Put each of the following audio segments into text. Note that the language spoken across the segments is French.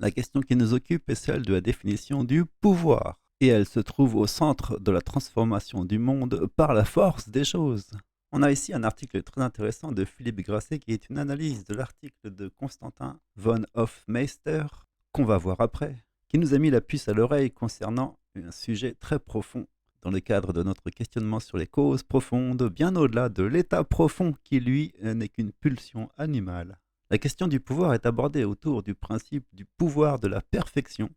La question qui nous occupe est celle de la définition du pouvoir. Et elle se trouve au centre de la transformation du monde par la force des choses. On a ici un article très intéressant de Philippe Grasset qui est une analyse de l'article de Constantin von Hofmeister, qu'on va voir après, qui nous a mis la puce à l'oreille concernant un sujet très profond dans le cadre de notre questionnement sur les causes profondes, bien au-delà de l'état profond qui, lui, n'est qu'une pulsion animale. La question du pouvoir est abordée autour du principe du pouvoir de la perfection,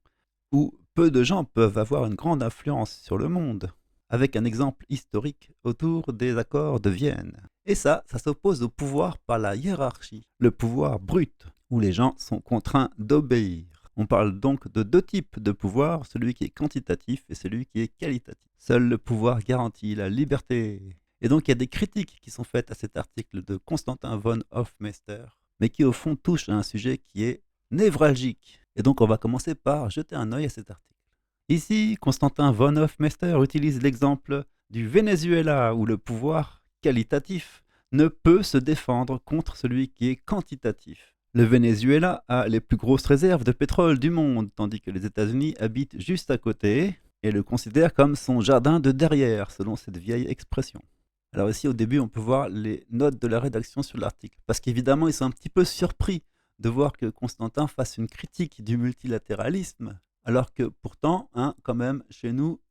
où peu de gens peuvent avoir une grande influence sur le monde, avec un exemple historique autour des accords de Vienne. Et ça s'oppose au pouvoir par la hiérarchie, le pouvoir brut, où les gens sont contraints d'obéir. On parle donc de deux types de pouvoir, celui qui est quantitatif et celui qui est qualitatif. Seul le pouvoir garantit la liberté. Et donc il y a des critiques qui sont faites à cet article de Constantin von Hofmeister, mais qui au fond touche à un sujet qui est névralgique. Et donc on va commencer par jeter un œil à cet article. Ici, Constantin von Hofmeister utilise l'exemple du Venezuela où le pouvoir qualitatif ne peut se défendre contre celui qui est quantitatif. Le Venezuela a les plus grosses réserves de pétrole du monde, tandis que les États-Unis habitent juste à côté et le considèrent comme son jardin de derrière, selon cette vieille expression. Alors ici, au début, on peut voir les notes de la rédaction sur l'article, parce qu'évidemment, ils sont un petit peu surpris de voir que Constantin fasse une critique du multilatéralisme, alors que pourtant, quand même, chez nous,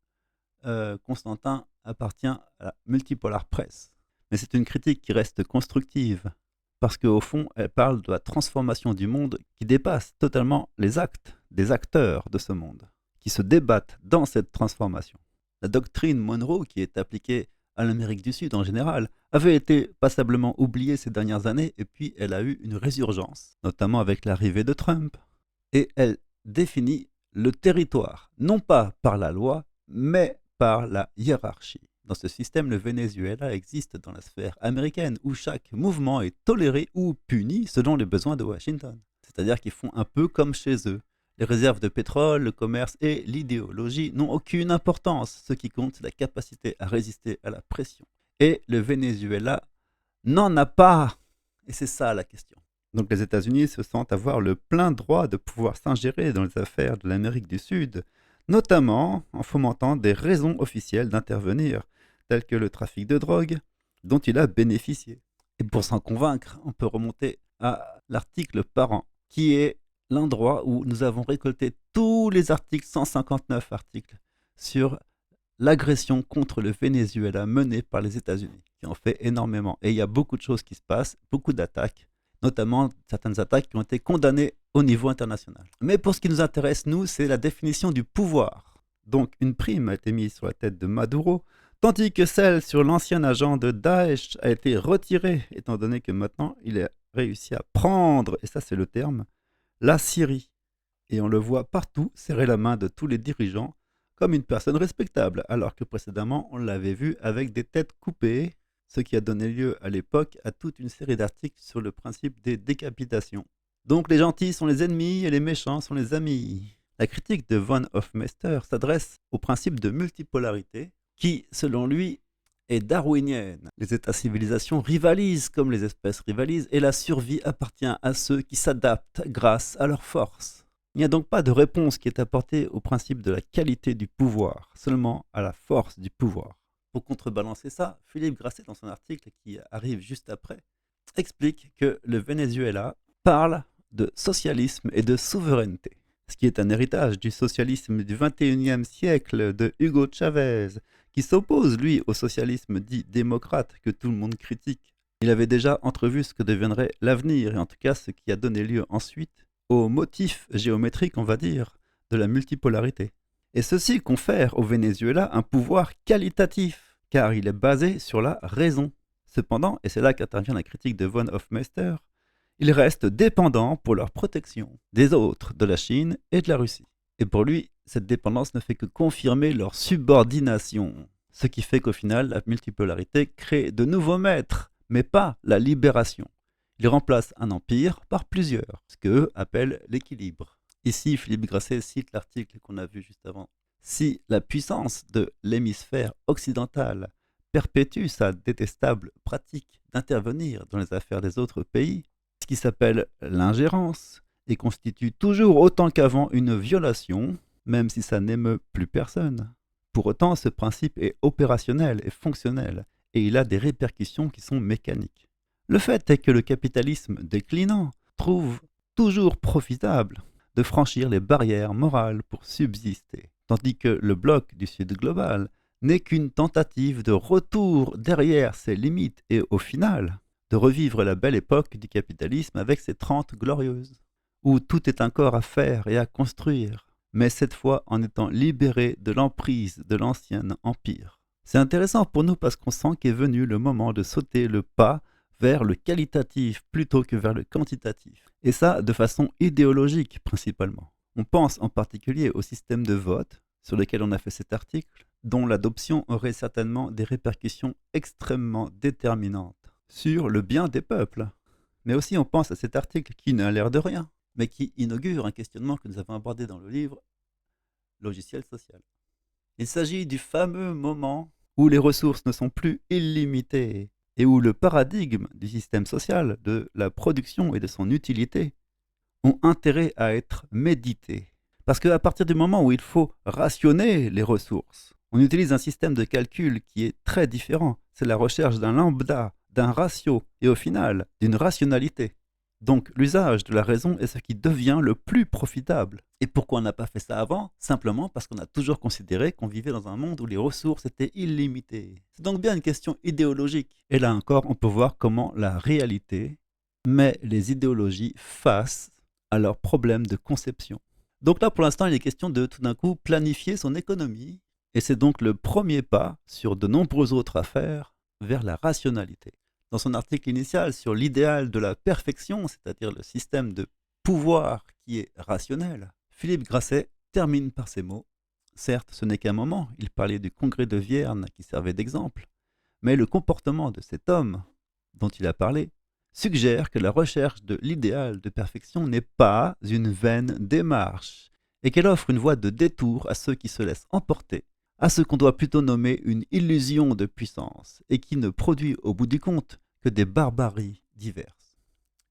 Constantin appartient à la multipolar press. Mais c'est une critique qui reste constructive, parce qu'au fond, elle parle de la transformation du monde qui dépasse totalement les actes des acteurs de ce monde, qui se débattent dans cette transformation. La doctrine Monroe, qui est appliquée à l'Amérique du Sud en général, avait été passablement oubliée ces dernières années, et puis elle a eu une résurgence, notamment avec l'arrivée de Trump. Et elle définit le territoire, non pas par la loi, mais par la hiérarchie. Dans ce système, le Venezuela existe dans la sphère américaine, où chaque mouvement est toléré ou puni selon les besoins de Washington. C'est-à-dire qu'ils font un peu comme chez eux. Les réserves de pétrole, le commerce et l'idéologie n'ont aucune importance. Ce qui compte, c'est la capacité à résister à la pression. Et le Venezuela n'en a pas. Et c'est ça la question. Donc les États-Unis se sentent avoir le plein droit de pouvoir s'ingérer dans les affaires de l'Amérique du Sud, notamment en fomentant des raisons officielles d'intervenir, telles que le trafic de drogue, dont il a bénéficié. Et pour s'en convaincre, on peut remonter à l'article parent, qui est l'endroit où nous avons récolté tous les articles, 159 articles, sur l'agression contre le Venezuela menée par les États-Unis, qui en fait énormément. Et il y a beaucoup de choses qui se passent, beaucoup d'attaques, notamment certaines attaques qui ont été condamnées au niveau international. Mais pour ce qui nous intéresse, nous, c'est la définition du pouvoir. Donc une prime a été mise sur la tête de Maduro, tandis que celle sur l'ancien agent de Daesh a été retirée, étant donné que maintenant il a réussi à prendre, et ça c'est le terme, la Syrie. Et on le voit partout serrer la main de tous les dirigeants comme une personne respectable, alors que précédemment on l'avait vu avec des têtes coupées, ce qui a donné lieu à l'époque à toute une série d'articles sur le principe des décapitations. Donc les gentils sont les ennemis et les méchants sont les amis. La critique de von Hofmeister s'adresse au principe de multipolarité qui, selon lui, est darwinienne. Les États-civilisations rivalisent comme les espèces rivalisent et la survie appartient à ceux qui s'adaptent grâce à leur force. Il n'y a donc pas de réponse qui est apportée au principe de la qualité du pouvoir, seulement à la force du pouvoir. Pour contrebalancer ça, Philippe Grasset, dans son article qui arrive juste après, explique que le Venezuela parle de socialisme et de souveraineté, ce qui est un héritage du socialisme du XXIe siècle de Hugo Chavez, qui s'oppose, lui, au socialisme dit démocrate que tout le monde critique. Il avait déjà entrevu ce que deviendrait l'avenir, et en tout cas ce qui a donné lieu ensuite au motif géométrique, on va dire, de la multipolarité. Et ceci confère au Venezuela un pouvoir qualitatif, car il est basé sur la raison. Cependant, et c'est là qu'intervient la critique de von Hofmeister, ils restent dépendants pour leur protection des autres, de la Chine et de la Russie. Et pour lui, cette dépendance ne fait que confirmer leur subordination. Ce qui fait qu'au final, la multipolarité crée de nouveaux maîtres, mais pas la libération. Il remplace un empire par plusieurs, ce qu'eux appellent l'équilibre. Ici, Philippe Grasset cite l'article qu'on a vu juste avant. Si la puissance de l'hémisphère occidental perpétue sa détestable pratique d'intervenir dans les affaires des autres pays, ce qui s'appelle l'ingérence, et constitue toujours autant qu'avant une violation, même si ça n'émeut plus personne. Pour autant, ce principe est opérationnel et fonctionnel, et il a des répercussions qui sont mécaniques. Le fait est que le capitalisme déclinant trouve toujours profitable de franchir les barrières morales pour subsister, tandis que le bloc du Sud global n'est qu'une tentative de retour derrière ses limites et au final, de revivre la belle époque du capitalisme avec ses 30 glorieuses, où tout est encore à faire et à construire, mais cette fois en étant libéré de l'emprise de l'ancien empire. C'est intéressant pour nous parce qu'on sent qu'est venu le moment de sauter le pas vers le qualitatif plutôt que vers le quantitatif. Et ça, de façon idéologique principalement. On pense en particulier au système de vote sur lequel on a fait cet article, dont l'adoption aurait certainement des répercussions extrêmement déterminantes sur le bien des peuples. Mais aussi on pense à cet article qui n'a l'air de rien, mais qui inaugure un questionnement que nous avons abordé dans le livre Logiciel social. Il s'agit du fameux moment où les ressources ne sont plus illimitées et où le paradigme du système social, de la production et de son utilité ont intérêt à être médités. Parce qu'à partir du moment où il faut rationner les ressources, on utilise un système de calcul qui est très différent. C'est la recherche d'un lambda, d'un ratio et au final d'une rationalité. Donc l'usage de la raison est ce qui devient le plus profitable. Et pourquoi on n'a pas fait ça avant? Simplement parce qu'on a toujours considéré qu'on vivait dans un monde où les ressources étaient illimitées. C'est donc bien une question idéologique. Et là encore, on peut voir comment la réalité met les idéologies face à leurs problèmes de conception. Donc là, pour l'instant, il est question de tout d'un coup planifier son économie. Et c'est donc le premier pas sur de nombreuses autres affaires vers la rationalité. Dans son article initial sur l'idéal de la perfection, c'est-à-dire le système de pouvoir qui est rationnel, Philippe Grasset termine par ces mots. Certes, ce n'est qu'un moment, il parlait du congrès de Vienne qui servait d'exemple, mais le comportement de cet homme dont il a parlé suggère que la recherche de l'idéal de perfection n'est pas une vaine démarche et qu'elle offre une voie de détour à ceux qui se laissent emporter, à ce qu'on doit plutôt nommer une illusion de puissance et qui ne produit au bout du compte que des barbaries diverses.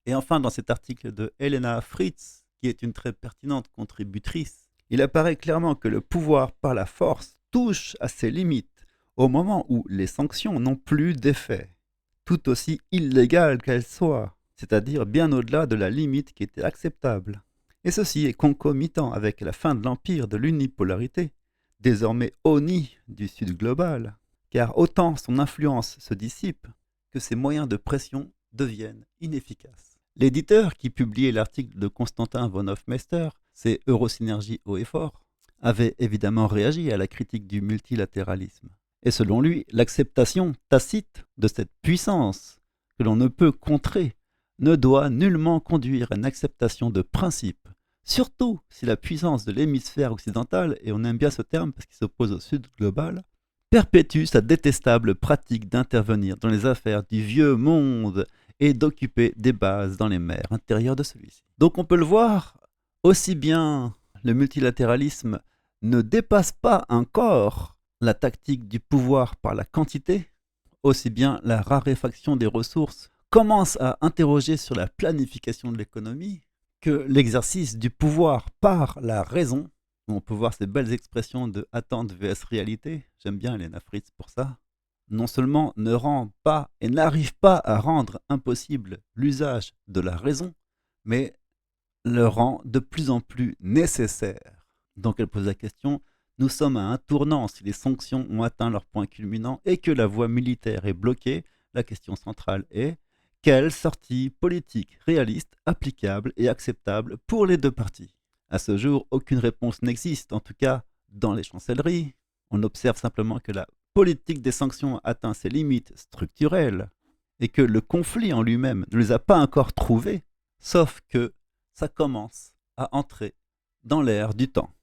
Et enfin, dans cet article de Helena Fritz, qui est une très pertinente contributrice, il apparaît clairement que le pouvoir par la force touche à ses limites au moment où les sanctions n'ont plus d'effet, tout aussi illégales qu'elles soient, c'est-à-dire bien au-delà de la limite qui était acceptable. Et ceci est concomitant avec la fin de l'empire de l'unipolarité, désormais honni du Sud global, car autant son influence se dissipe que ses moyens de pression deviennent inefficaces. L'éditeur qui publiait l'article de Constantin von Hofmeister, c'est Eurosynergie haut et fort, avait évidemment réagi à la critique du multilatéralisme. Et selon lui, l'acceptation tacite de cette puissance que l'on ne peut contrer ne doit nullement conduire à une acceptation de principe, surtout si la puissance de l'hémisphère occidental, et on aime bien ce terme parce qu'il s'oppose au Sud global, perpétue sa détestable pratique d'intervenir dans les affaires du vieux monde et d'occuper des bases dans les mers intérieures de celui-ci. Donc on peut le voir, aussi bien le multilatéralisme ne dépasse pas encore la tactique du pouvoir par la quantité, aussi bien la raréfaction des ressources commence à interroger sur la planification de l'économie que l'exercice du pouvoir par la raison. On peut voir ces belles expressions de attente vs réalité. J'aime bien Helena Fritz pour ça. Non seulement ne rend pas et n'arrive pas à rendre impossible l'usage de la raison, mais le rend de plus en plus nécessaire. Donc elle pose la question, nous sommes à un tournant si les sanctions ont atteint leur point culminant et que la voie militaire est bloquée. La question centrale est, quelle sortie politique réaliste, applicable et acceptable pour les deux parties? À ce jour, aucune réponse n'existe, en tout cas dans les chancelleries. On observe simplement que la politique des sanctions atteint ses limites structurelles et que le conflit en lui-même ne les a pas encore trouvées, sauf que ça commence à entrer dans l'ère du temps.